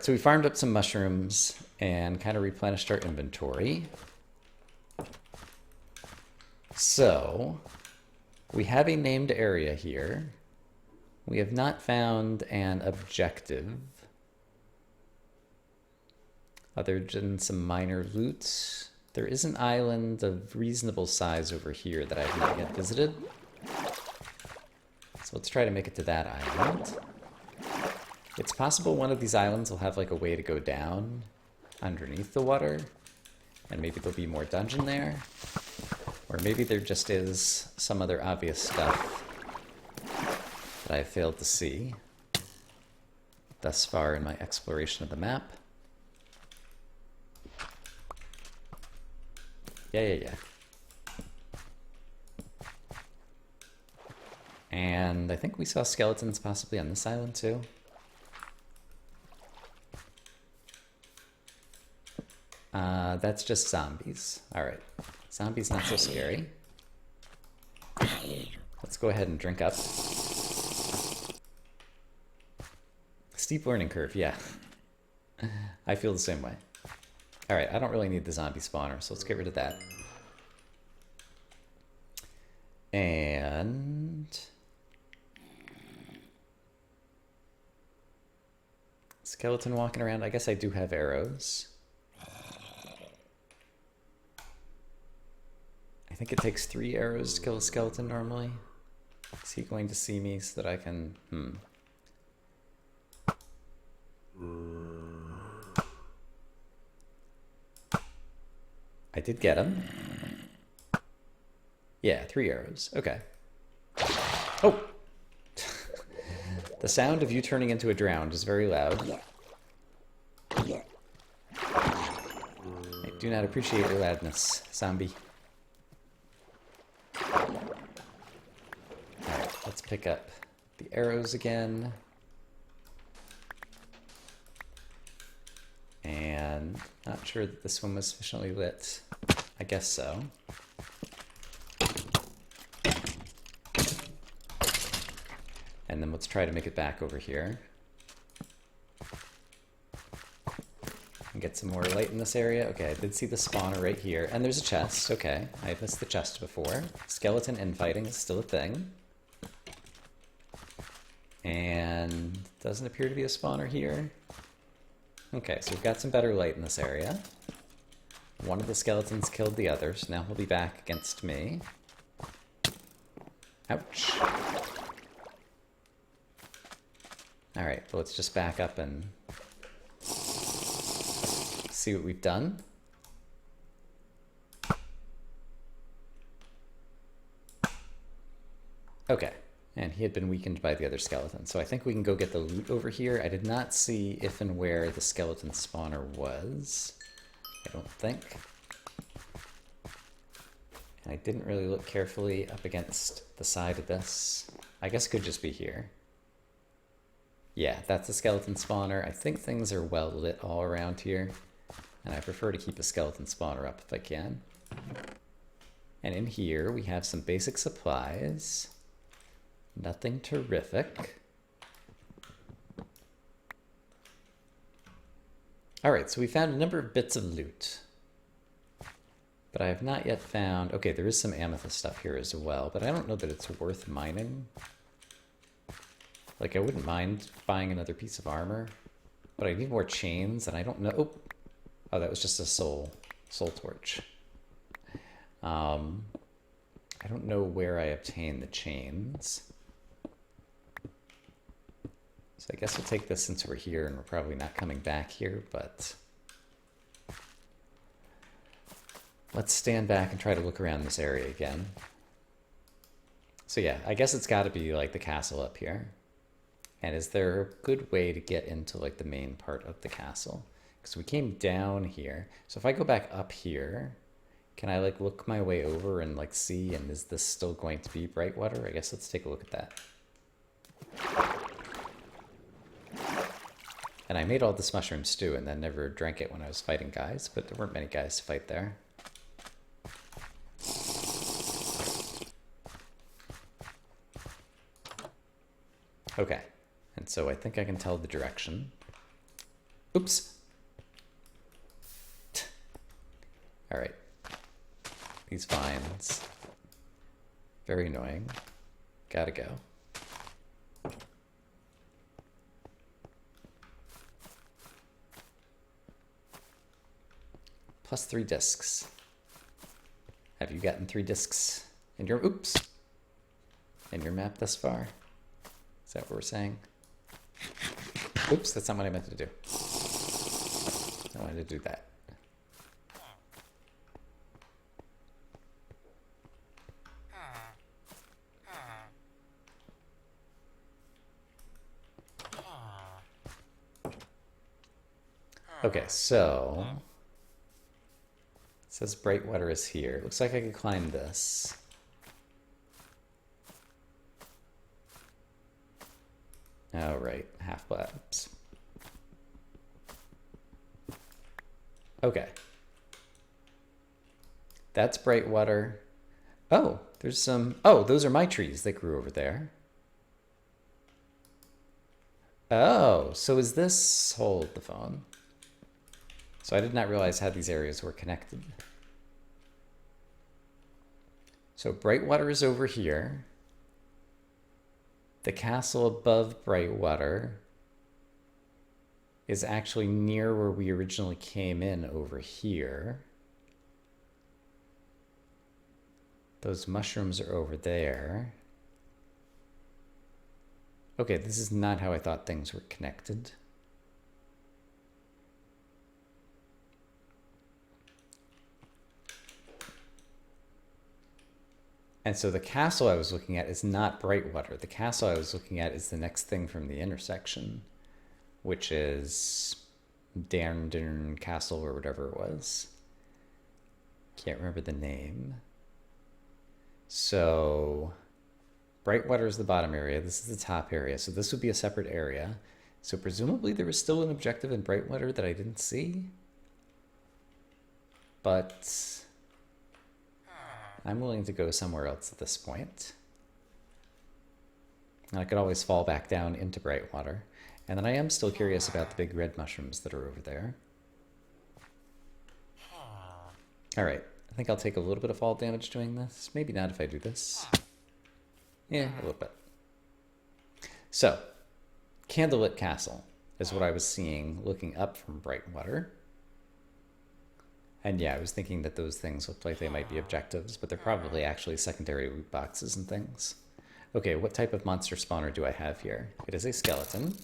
so we farmed up some mushrooms and kind of replenished our inventory. So we have a named area here. We have not found an objective other than some minor loot. There is an island of reasonable size over here that I have not yet visited. So let's try to make it to that island. It's possible one of these islands will have like a way to go down underneath the water, and maybe there'll be more dungeon there. Or maybe there just is some other obvious stuff that I failed to see thus far in my exploration of the map. Yeah. And I think we saw skeletons possibly on this island too. That's just zombies. Alright. Zombies not so scary. Let's go ahead and drink up. Steep learning curve, yeah. I feel the same way. Alright, I don't really need the zombie spawner, so let's get rid of that. And skeleton walking around. I guess I do have arrows. I think it takes 3 arrows to kill a skeleton normally. Is he going to see me so that I can... I did get him. Yeah, 3 arrows. Okay. Oh! The sound of you turning into a drowned is very loud. I do not appreciate your loudness, zombie. Alright, let's pick up the arrows again. And not sure that this one was sufficiently lit. I guess so. And then let's try to make it back over here. And get some more light in this area. Okay, I did see the spawner right here. And there's a chest. Okay, I missed the chest before. Skeleton infighting is still a thing. And doesn't appear to be a spawner here. Okay, so we've got some better light in this area. One of the skeletons killed the other, so now he'll be back against me. Ouch. Alright, well, let's just back up and see what we've done. Okay, and he had been weakened by the other skeleton, so I think we can go get the loot over here. I did not see if and where the skeleton spawner was. I don't think. And I didn't really look carefully up against the side of this. I guess it could just be here. Yeah, that's a skeleton spawner. I think things are well lit all around here, and I prefer to keep a skeleton spawner up if I can. And in here we have some basic supplies. Nothing terrific. Alright, so we found a number of bits of loot. But I have not yet found... Okay, there is some amethyst stuff here as well, but I don't know that it's worth mining. Like, I wouldn't mind buying another piece of armor, but I need more chains, and I don't know... Oh, that was just a soul torch. I don't know where I obtain the chains. So I guess we'll take this since we're here, and we're probably not coming back here, but... Let's stand back and try to look around this area again. So yeah, I guess it's got to be like the castle up here. And is there a good way to get into like the main part of the castle? Because we came down here. So if I go back up here, can I like look my way over and like see, and is this still going to be bright water? I guess let's take a look at that. And I made all this mushroom stew and then never drank it when I was fighting guys, but there weren't many guys to fight there. Okay, and so I think I can tell the direction. Oops. All right. These vines. Very annoying. Gotta go. Plus 3 discs. Have you gotten 3 discs in your, oops, in your map thus far? Is that what we're saying? Oops, that's not what I meant to do. I wanted to do that. Okay, so it says Brightwater is here. Looks like I could climb this. Oh, right, half blabs. Okay. That's Brightwater. Oh, there's some, oh, those are my trees that grew over there. Oh, so is this, hold the phone. So I did not realize how these areas were connected. So Brightwater is over here. The castle above Brightwater is actually near where we originally came in over here. Those mushrooms are over there. Okay, this is not how I thought things were connected. And so the castle I was looking at is not Brightwater. The castle I was looking at is the next thing from the intersection, which is Darndern Castle or whatever it was. Can't remember the name. So Brightwater is the bottom area. This is the top area. So this would be a separate area. So presumably there was still an objective in Brightwater that I didn't see. But I'm willing to go somewhere else at this point. And I could always fall back down into Brightwater. And then I am still curious about the big red mushrooms that are over there. All right, I think I'll take a little bit of fall damage doing this. Maybe not if I do this. Yeah, a little bit. So, Candlelit Castle is what I was seeing looking up from Brightwater. And yeah, I was thinking that those things look like they might be objectives, but they're probably actually secondary loot boxes and things. Okay, what type of monster spawner do I have here? It is a skeleton.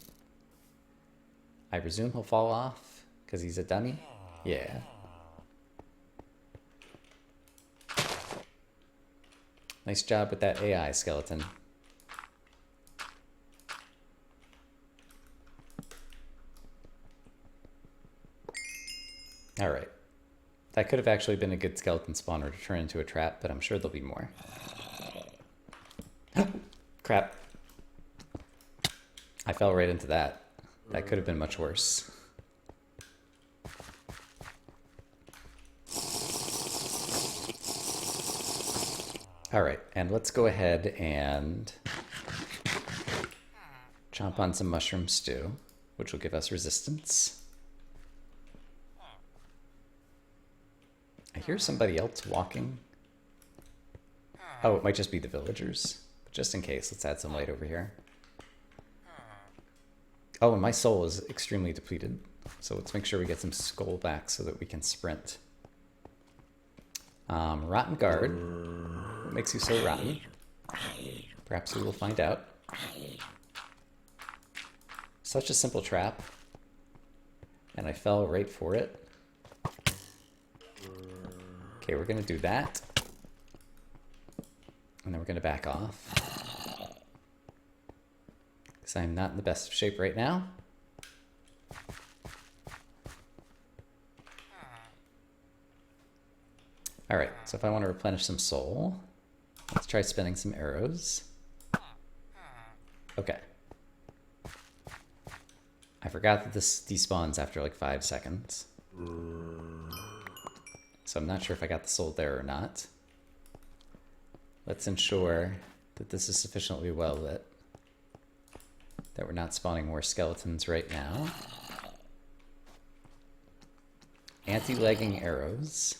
I presume he'll fall off because he's a dummy? Yeah. Nice job with that AI skeleton. All right. That could have actually been a good skeleton spawner to turn into a trap, but I'm sure there'll be more. Crap. I fell right into that. That could have been much worse. All right, and let's go ahead and chomp on some mushroom stew, which will give us resistance. I hear somebody else walking. Oh, it might just be the villagers. But just in case, let's add some light over here. Oh, and my soul is extremely depleted. So let's make sure we get some skull back so that we can sprint. Rotten guard. What makes you so rotten? Perhaps we will find out. Such a simple trap. And I fell right for it. Okay, we're going to do that. And then we're going to back off. Because I'm not in the best of shape right now. Alright, so if I want to replenish some soul, let's try spinning some arrows. Okay. I forgot that this despawns after like 5 seconds. So I'm not sure if I got the soul there or not. Let's ensure that this is sufficiently well lit, that we're not spawning more skeletons right now. anti-lagging arrows.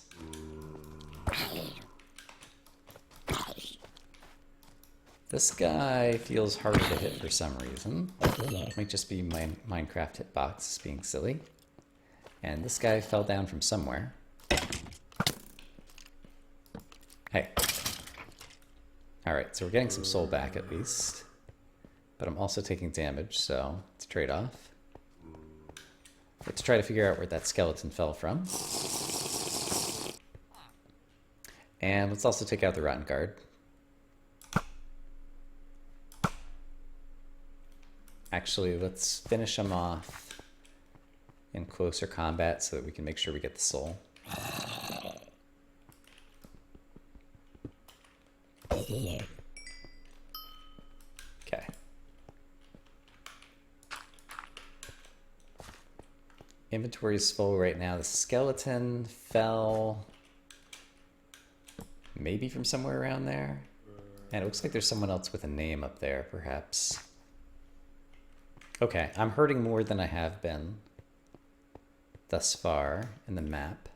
This guy feels harder to hit for some reason. It might just be my Minecraft hitbox being silly. And this guy fell down from somewhere. Hey. Alright, so we're getting some soul back at least. But I'm also taking damage, so it's a trade-off. Let's try to figure out where that skeleton fell from. And let's also take out the Rotten Guard. Actually, let's finish him off in closer combat so that we can make sure we get the soul. Okay. Inventory is full right now. The skeleton fell maybe from somewhere around there. And it looks like there's someone else with a name up there, perhaps. Okay, I'm hurting more than I have been thus far in the map.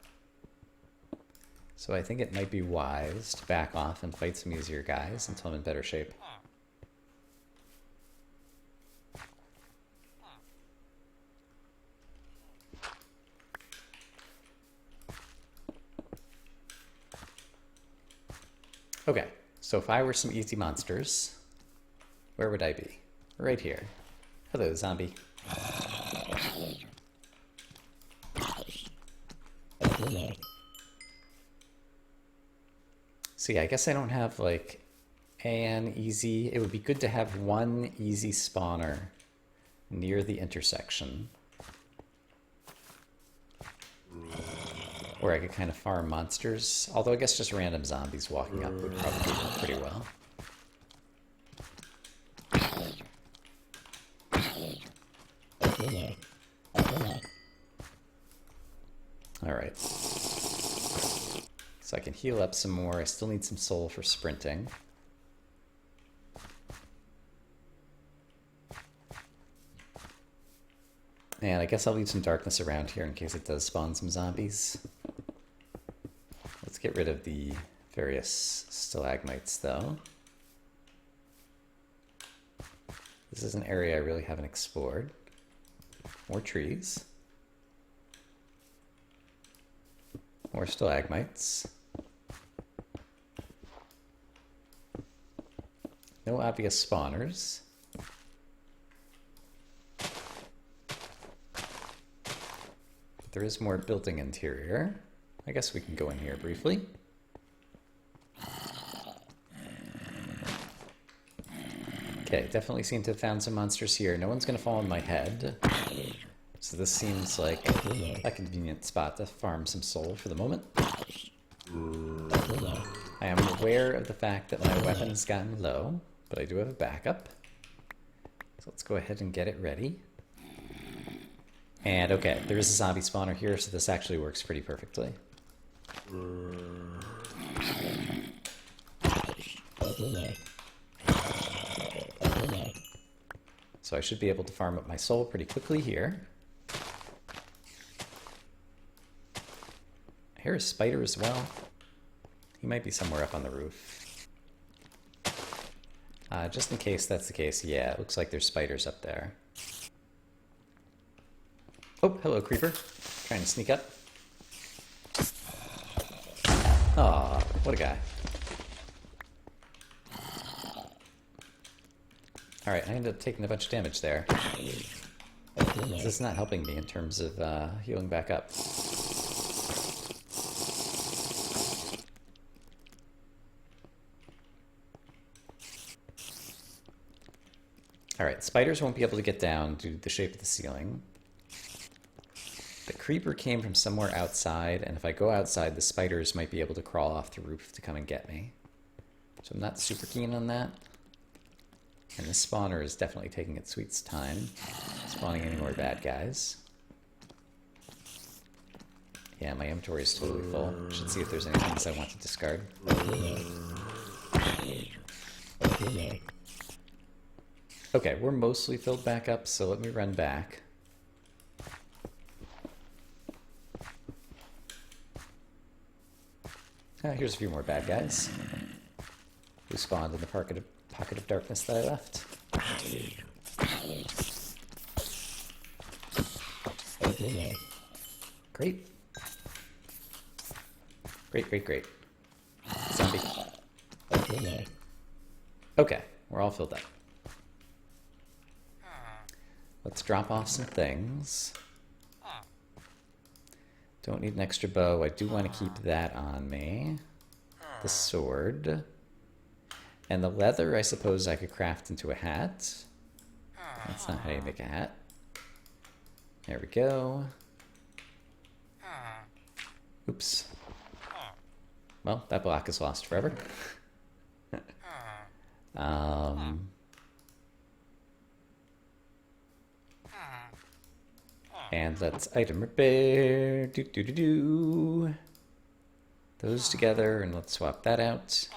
So I think it might be wise to back off and fight some easier guys until I'm in better shape. Okay, so if I were some easy monsters, where would I be? Right here. Hello, zombie. See, I guess I don't have like an easy... It would be good to have one easy spawner near the intersection. Where I could kind of farm monsters. Although I guess just random zombies walking up would probably work pretty well. Alright. So I can heal up some more. I still need some soul for sprinting. And I guess I'll leave some darkness around here in case it does spawn some zombies. Let's get rid of the various stalagmites, though. This is an area I really haven't explored. More trees. More stalagmites. No obvious spawners. But there is more building interior. I guess we can go in here briefly. Okay, definitely seem to have found some monsters here. No one's going to fall on my head. So this seems like a convenient spot to farm some soul for the moment. I am aware of the fact that my weapon's gotten low, but I do have a backup. So let's go ahead and get it ready. And okay, there is a zombie spawner here, so this actually works pretty perfectly. So I should be able to farm up my soul pretty quickly here. I hear a spider as well. He might be somewhere up on the roof. Just in case that's the case, yeah, it looks like there's spiders up there. Oh, hello, creeper. Trying to sneak up. Aw, what a guy. Alright, I ended up taking a bunch of damage there. This is not helping me in terms of healing back up. Alright, spiders won't be able to get down due to the shape of the ceiling. The creeper came from somewhere outside, and if I go outside, the spiders might be able to crawl off the roof to come and get me. So I'm not super keen on that. And this spawner is definitely taking its sweet time, spawning any more bad guys. Yeah, my inventory is totally full. Should see if there's any things I want to discard. Okay, we're mostly filled back up, so let me run back. Here's a few more bad guys who spawned in the pocket of darkness that I left. Great. Great, great, great. Zombie. Okay, we're all filled up. Let's drop off some things. Don't need an extra bow. I do want to keep that on me. The sword. And the leather, I suppose I could craft into a hat. That's not how you make a hat. There we go. Oops. Well, that block is lost forever. And let's item repair. Those together, and let's swap that out.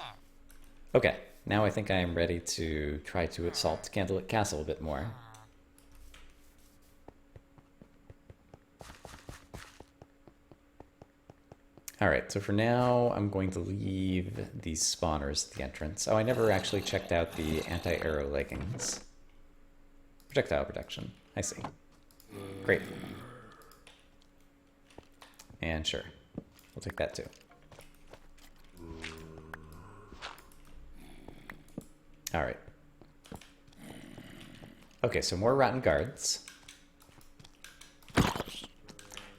Okay, now I think I am ready to try to assault Candlelit Castle a bit more. Alright, so for now, I'm going to leave these spawners at the entrance. Oh, I never actually checked out the anti-arrow leggings. Projectile protection. I see. Great. And sure, we'll take that too. Alright. Okay, so more rotten guards.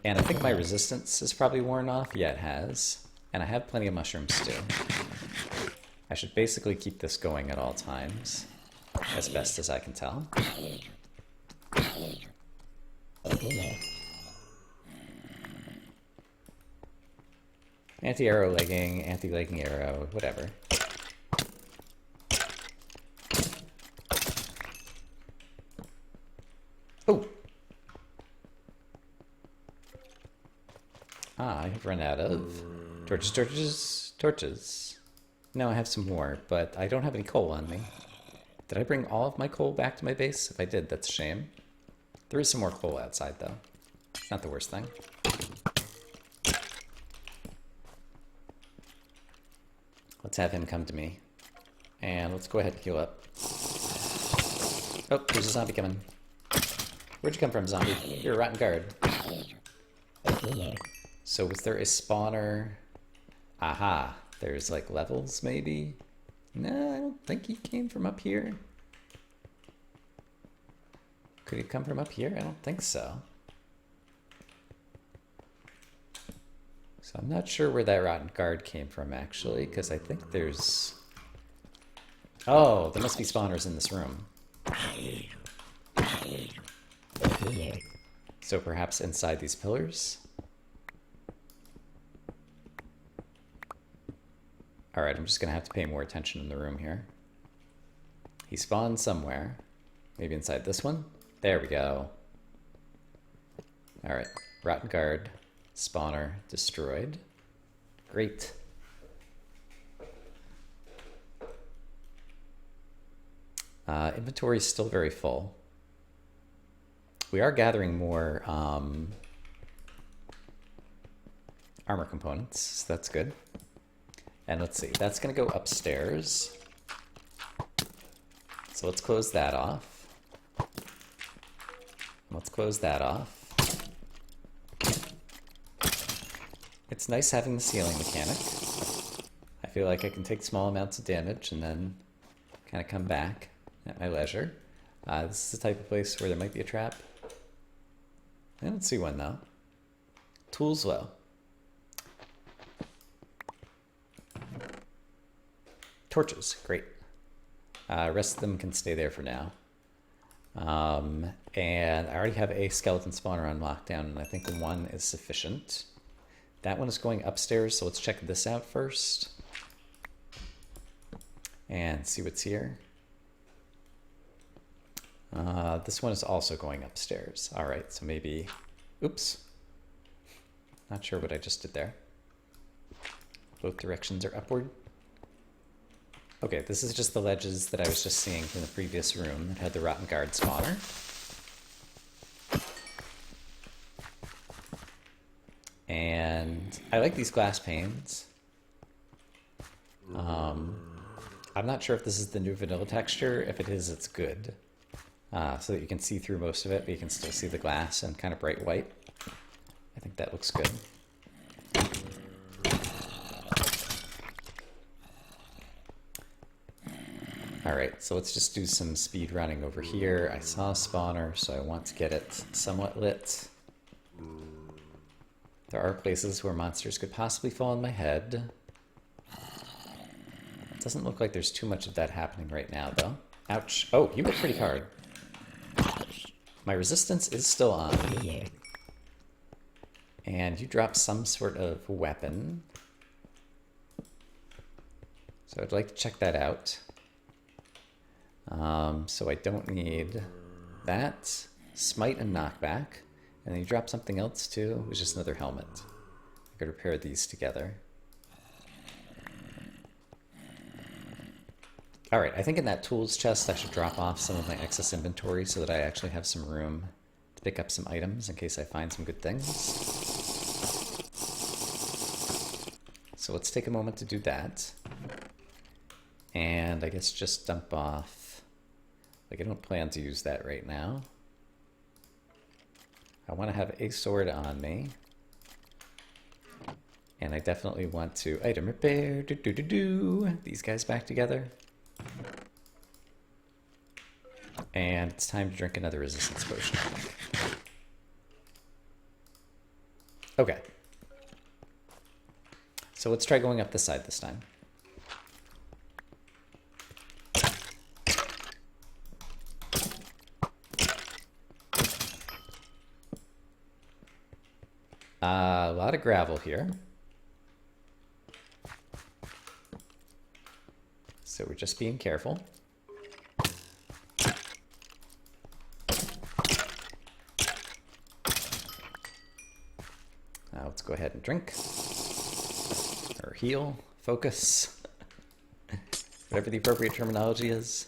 And I think my resistance is probably worn off. Yeah, it has. And I have plenty of mushrooms too. I should basically keep this going at all times, as best as I can tell. Anti-arrow legging, anti-legging arrow, whatever. Oh! Ah, I have run out of torches. No, I have some more, but I don't have any coal on me. Did I bring all of my coal back to my base? If I did, that's a shame. There is some more coal outside, though. Not the worst thing. Let's have him come to me. And let's go ahead and heal up. Oh, there's a zombie coming. Where'd you come from, zombie? You're a rotten guard. So was there a spawner? Aha. There's like levels, maybe? No, I don't think he came from up here. Could he come from up here? I don't think so. So I'm not sure where that rotten guard came from, actually, because I think there's... Oh, there must be spawners in this room. So perhaps inside these pillars? Alright, I'm just going to have to pay more attention in the room here. He spawned somewhere. Maybe inside this one? There we go. Alright, rotten guard, spawner destroyed. Great. Inventory is still very full. We are gathering more armor components, so that's good. And let's see, that's going to go upstairs. So let's close that off. Let's close that off. It's nice having the ceiling mechanic. I feel like I can take small amounts of damage and then kind of come back at my leisure. This is the type of place where there might be a trap. I don't see one though. Tools low. Torches, great. Rest of them can stay there for now. And I already have a skeleton spawner on lockdown, and I think one is sufficient. That one is going upstairs, so let's check this out first. And see what's here. This one is also going upstairs. All right, so maybe... Oops. Not sure what I just did there. Both directions are upward. Okay, this is just the ledges that I was just seeing from the previous room that had the rotten guard spawner. And I like these glass panes. I'm not sure if this is the new vanilla texture. If it is, it's good. So that you can see through most of it, but you can still see the glass and kind of bright white. I think that looks good. Alright, so let's just do some speed running over here. I saw a spawner, so I want to get it somewhat lit. There are places where monsters could possibly fall on my head. It doesn't look like there's too much of that happening right now, though. Ouch. Oh, you hit pretty hard. My resistance is still on. And you drop some sort of weapon. So I'd like to check that out. So I don't need that. Smite and knockback. And then you drop something else too. It was just another helmet. I could repair these together. Alright, I think in that tools chest I should drop off some of my excess inventory so that I actually have some room to pick up some items in case I find some good things. So let's take a moment to do that. And I guess just dump off... Like, I don't plan to use that right now. I want to have a sword on me. And I definitely want to item repair, these guys back together. And it's time to drink another resistance potion. Okay. So let's try going up the side this time. A lot of gravel here. So we're just being careful. Let's go ahead and drink. Or heal, focus. Whatever the appropriate terminology is.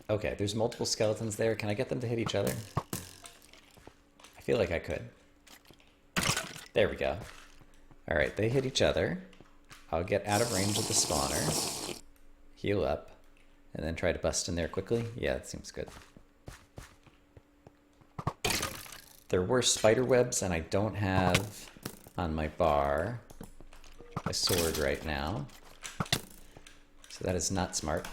Okay, there's multiple skeletons there. Can I get them to hit each other? I feel like I could. There we go. Alright, they hit each other. I'll get out of range of the spawner. Heal up. And then try to bust in there quickly. Yeah, that seems good. There were spider webs, and I don't have on my bar a sword right now. So that is not smart.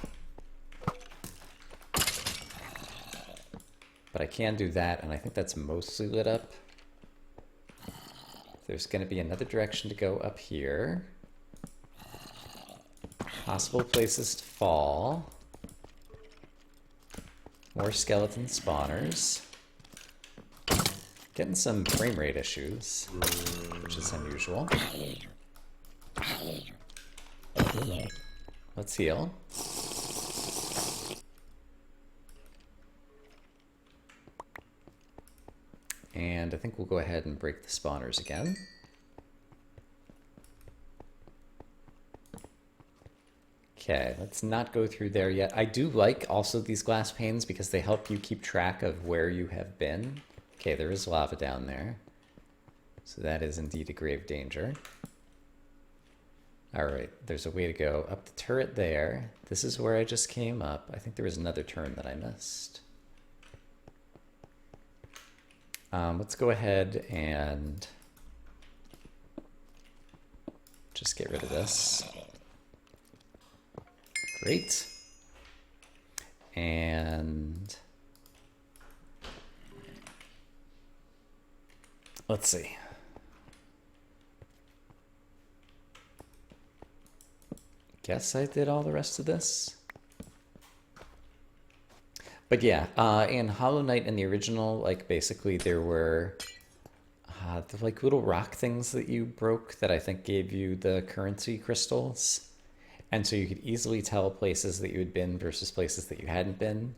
But I can do that, and I think that's mostly lit up. There's going to be another direction to go up here. Possible places to fall. More skeleton spawners. Getting some frame rate issues, which is unusual. Let's heal. And I think we'll go ahead and break the spawners again. Okay, let's not go through there yet. I do like also these glass panes because they help you keep track of where you have been. Okay, there is lava down there. So that is indeed a grave danger. Alright, there's a way to go up the turret there. This is where I just came up. I think there was another turn that I missed. Let's go ahead and just get rid of this. Great. And let's see. Guess I did all the rest of this. But yeah, in Hollow Knight in the original, like basically there were the, like little rock things that you broke that I think gave you the currency crystals. And so you could easily tell places that you had been versus places that you hadn't been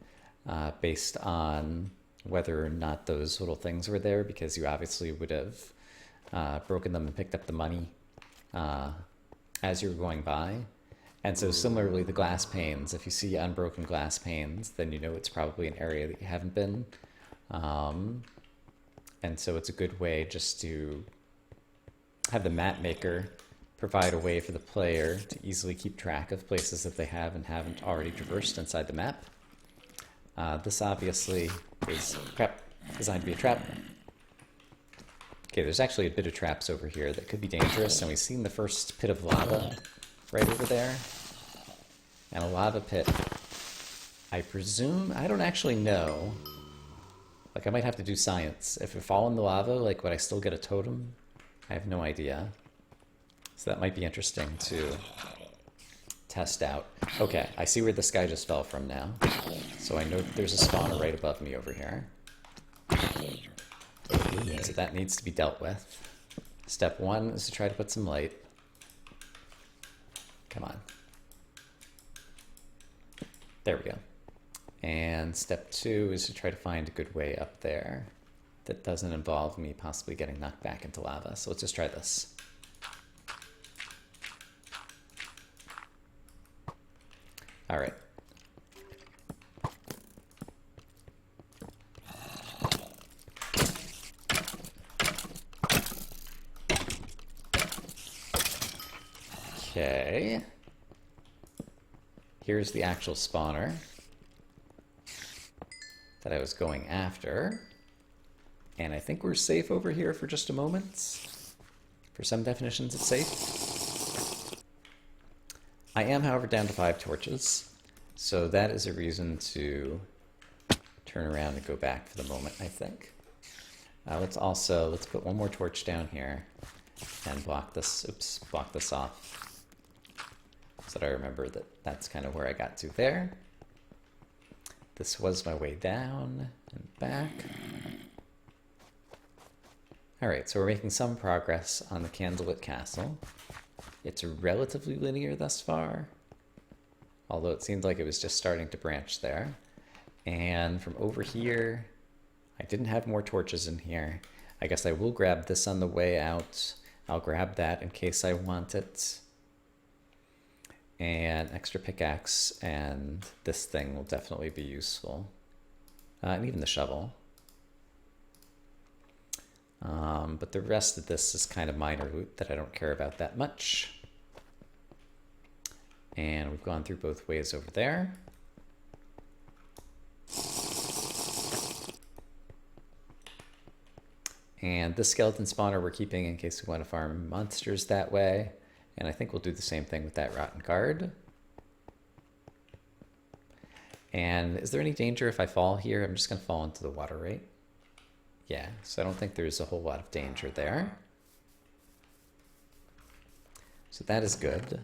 based on whether or not those little things were there, because you obviously would have broken them and picked up the money as you were going by. And so similarly, the glass panes, if you see unbroken glass panes, then you know it's probably an area that you haven't been. And so it's a good way just to have the map maker provide a way for the player to easily keep track of places that they have and haven't already traversed inside the map. This obviously is designed to be a trap. Okay, there's actually a bit of traps over here that could be dangerous, and we've seen the first pit of lava right over there. And a lava pit, I presume, I don't actually know. Like, I might have to do science. If I fall in the lava, like, would I still get a totem? I have no idea. So that might be interesting to test out. Okay, I see where this guy just fell from now. So I know there's a spawner right above me over here. So that needs to be dealt with. Step one is to try to put some light. Come on. There we go. And step two is to try to find a good way up there that doesn't involve me possibly getting knocked back into lava. So let's just try this. All right. Okay. Here's the actual spawner that I was going after. And I think we're safe over here for just a moment. For some definitions, it's safe. I am, however, down to 5 torches. So that is a reason to turn around and go back for the moment, I think. Let's put one more torch down here and block this off. So that I remember that that's kind of where I got to there. This was my way down and back. All right, so we're making some progress on the candlelit castle. It's relatively linear thus far, although it seemed like it was just starting to branch there. And from over here, I didn't have more torches in here. I guess I will grab this on the way out. I'll grab that in case I want it. And extra pickaxe, and this thing will definitely be useful. And even the shovel. But the rest of this is kind of minor loot that I don't care about that much. And we've gone through both ways over there. And this skeleton spawner we're keeping in case we want to farm monsters that way. And I think we'll do the same thing with that rotten guard. And is there any danger if I fall here? I'm just going to fall into the water, right? Yeah, so I don't think there's a whole lot of danger there. So that is good.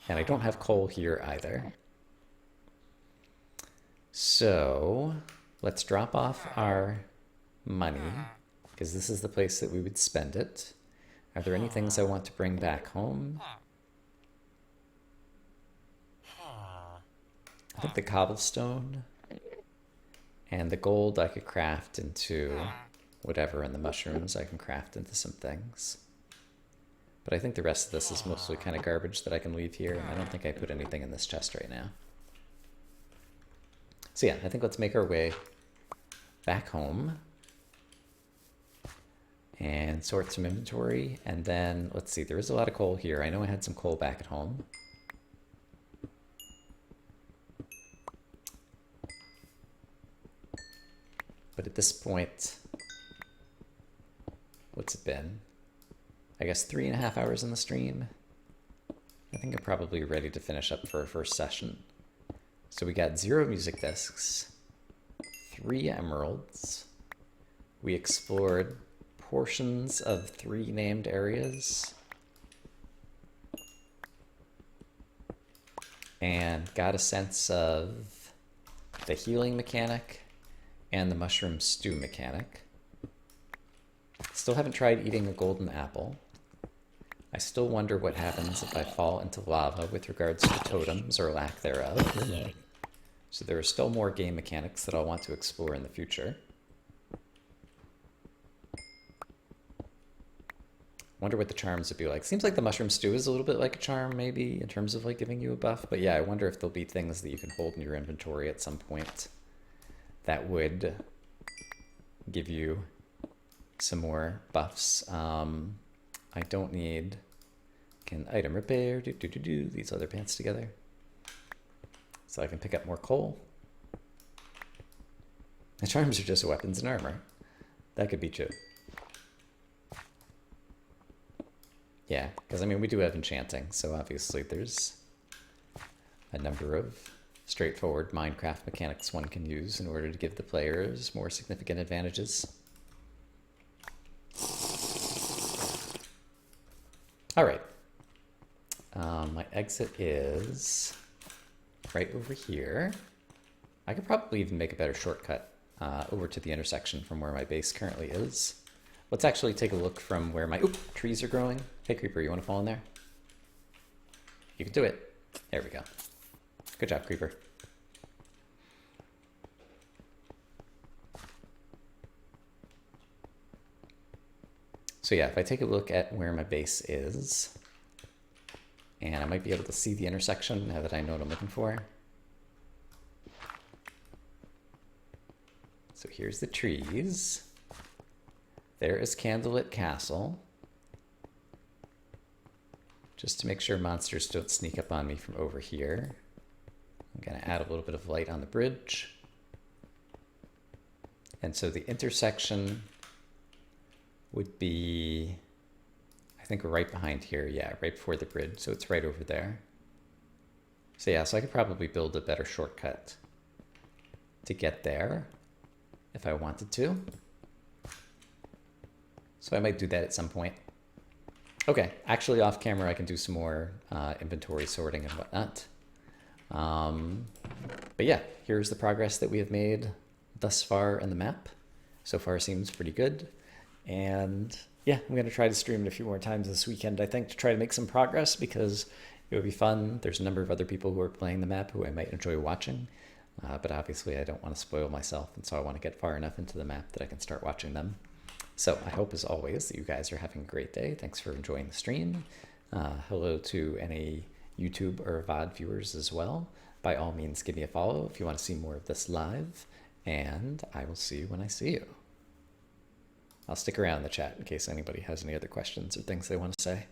And I don't have coal here either. So let's drop off our money, because this is the place that we would spend it. Are there any things I want to bring back home? I think the cobblestone and the gold I could craft into whatever, and the mushrooms I can craft into some things. But I think the rest of this is mostly kind of garbage that I can leave here, and I don't think I put anything in this chest right now. So yeah, I think let's make our way back home and sort some inventory, and then let's see, there is a lot of coal here. I know I had some coal back at home. But at this point, what's it been? I guess 3.5 hours in the stream. I think I'm probably ready to finish up for our first session. So we got 0 music discs, 3 emeralds. We explored portions of 3 named areas. And got a sense of the healing mechanic and the mushroom stew mechanic. Still haven't tried eating a golden apple. I still wonder what happens if I fall into lava with regards to totems or lack thereof. So there are still more game mechanics that I'll want to explore in the future. Wonder what the charms would be like. Seems like the mushroom stew is a little bit like a charm, maybe, in terms of like giving you a buff. But yeah, I wonder if there'll be things that you can hold in your inventory at some point that would give you some more buffs. I don't need can item repair, these other pants together. So I can pick up more coal. The charms are just weapons and armor. That could be true. Yeah, because I mean, we do have enchanting, so obviously there's a number of straightforward Minecraft mechanics one can use in order to give the players more significant advantages. All right. My exit is right over here. I could probably even make a better shortcut over to the intersection from where my base currently is. Let's actually take a look from where my trees are growing. Hey, Creeper, you want to fall in there? You can do it. There we go. Good job, Creeper. So yeah, if I take a look at where my base is, and I might be able to see the intersection now that I know what I'm looking for. So here's the trees. There is Candlelit Castle. Just to make sure monsters don't sneak up on me from over here. I'm going to add a little bit of light on the bridge. And so the intersection would be, I think, right behind here. Yeah, right before the bridge. So it's right over there. So yeah, so I could probably build a better shortcut to get there if I wanted to. So I might do that at some point. Okay, actually off camera I can do some more inventory sorting and whatnot. But yeah, here's the progress that we have made thus far in the map. So far seems pretty good. And yeah, I'm going to try to stream it a few more times this weekend, I think, to try to make some progress because it would be fun. There's a number of other people who are playing the map who I might enjoy watching. But obviously I don't want to spoil myself, and so I want to get far enough into the map that I can start watching them. So I hope, as always, that you guys are having a great day. Thanks for enjoying the stream. Hello to any YouTube or VOD viewers as well. By all means, give me a follow if you want to see more of this live, and I will see you when I see you. I'll stick around in the chat in case anybody has any other questions or things they want to say.